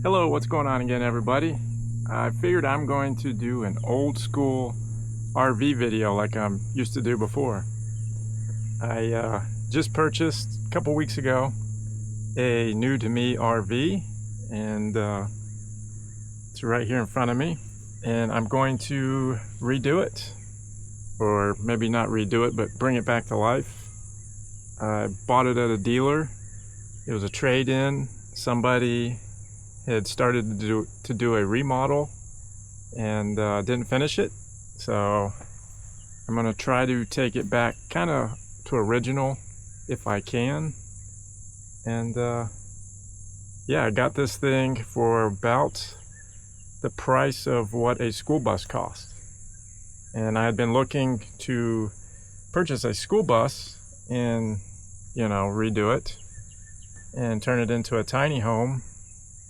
Hello, what's going on again, everybody? I figured I'm going to do an old school RV video like I'm used to do before. I just purchased a couple weeks ago a new to me RV, and it's right here in front of me, and I'm going to redo it, or maybe not redo it, but bring it back to life. I bought it at a dealer. It was a trade-in. Somebody had started to do a remodel and didn't finish it, so I'm gonna try to take it back kind of to original if I can. And yeah, I got this thing for about the price of what a school bus cost, and I had been looking to purchase a school bus and redo it and turn it into a tiny home,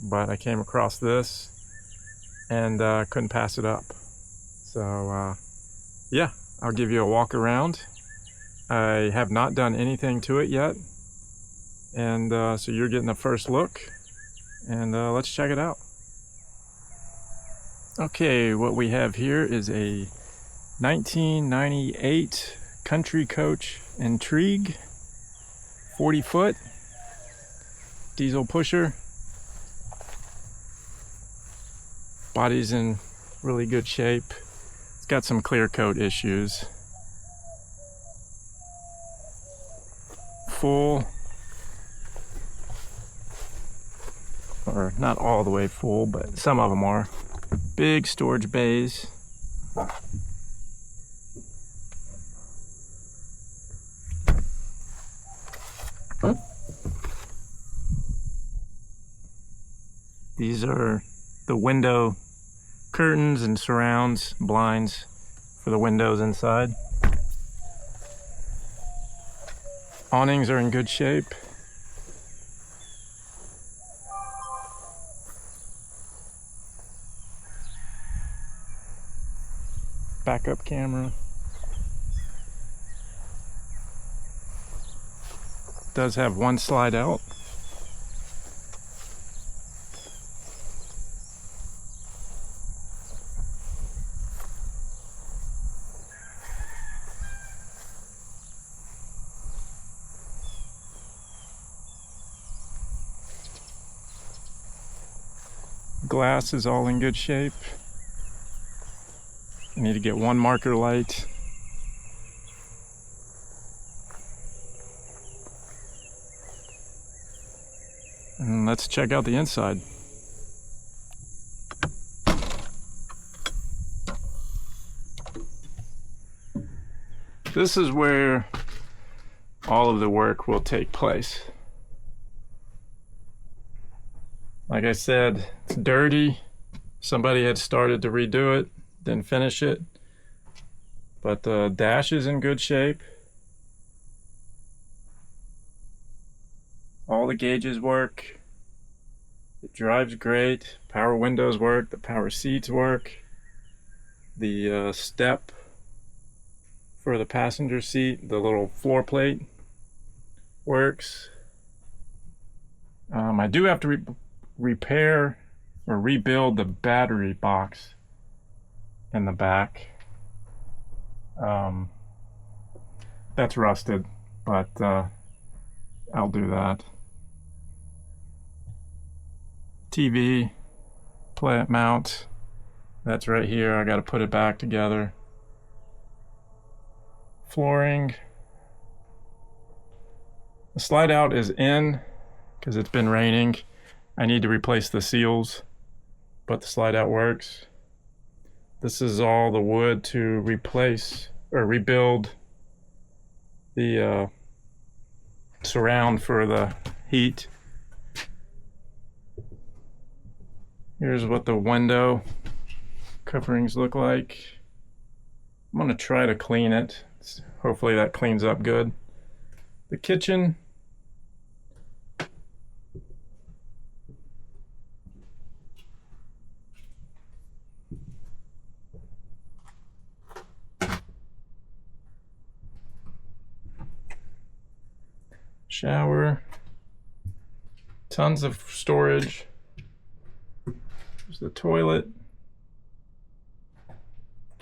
but I came across this and couldn't pass it up. So yeah, I'll give you a walk around. I have not done anything to it yet, and so you're getting the first look, and let's check it out. Okay, what we have here is a 1998 Country Couch Intrigue 40-foot diesel pusher. Body's in really good shape. It's got some clear coat issues. Full, or not all the way full, but some of them are. Big storage bays. These are the window curtains and surrounds, blinds for the windows inside. Awnings are in good shape. Backup camera. Does have one slide out. Glass is all in good shape. I need to get one marker light. And let's check out the inside. This is where all of the work will take place. Like I said, it's dirty. Somebody had started to redo it, didn't finish it. But the dash is in good shape. All the gauges work. It drives great. Power windows work. The power seats work. The step for the passenger seat, the little floor plate, works. I do have to repair or rebuild the battery box in the back. That's rusted, but I'll do that. TV plant mount, that's right here. I got to put it back together. Flooring. The slide out is in because it's been raining. I need to replace the seals, but the slide out works. This is all the wood to replace or rebuild the surround for the heat. Here's what the window coverings look like. I'm gonna try to clean it. Hopefully that cleans up good. The kitchen. Shower. Tons of storage. There's the toilet.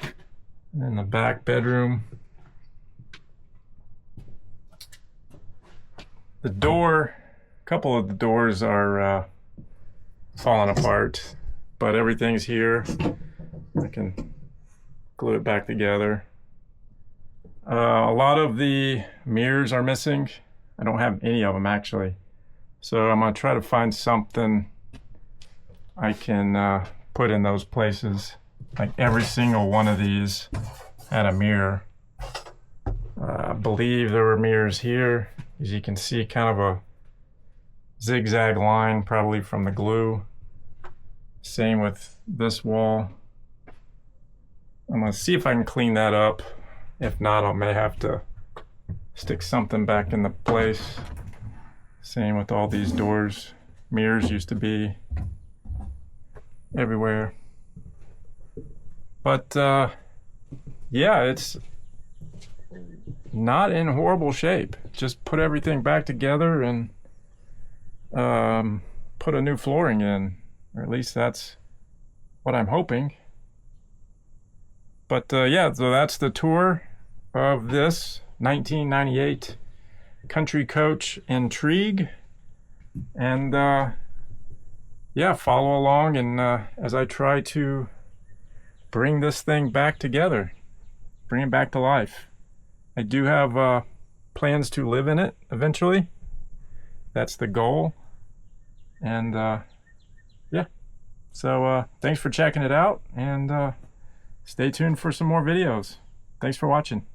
And then the back bedroom. The door, a couple of the doors are falling apart, but everything's here. I can glue it back together. A lot of the mirrors are missing. I don't have any of them actually. So I'm gonna try to find something I can put in those places. Like every single one of these had a mirror. I believe there were mirrors here. As you can see, kind of a zigzag line, probably from the glue. Same with this wall. I'm gonna see if I can clean that up. If not, I may have to stick something back in the place. Same with all these doors. Mirrors used to be everywhere. But yeah, it's not in horrible shape. Just put everything back together and put a new flooring in, or at least that's what I'm hoping. But yeah, so that's the tour of this 1998 Country Couch Intrigue. And yeah, follow along and as I try to bring this thing back together, bring it back to life. I do have plans to live in it eventually. That's the goal. And yeah, so thanks for checking it out, and stay tuned for some more videos. Thanks for watching.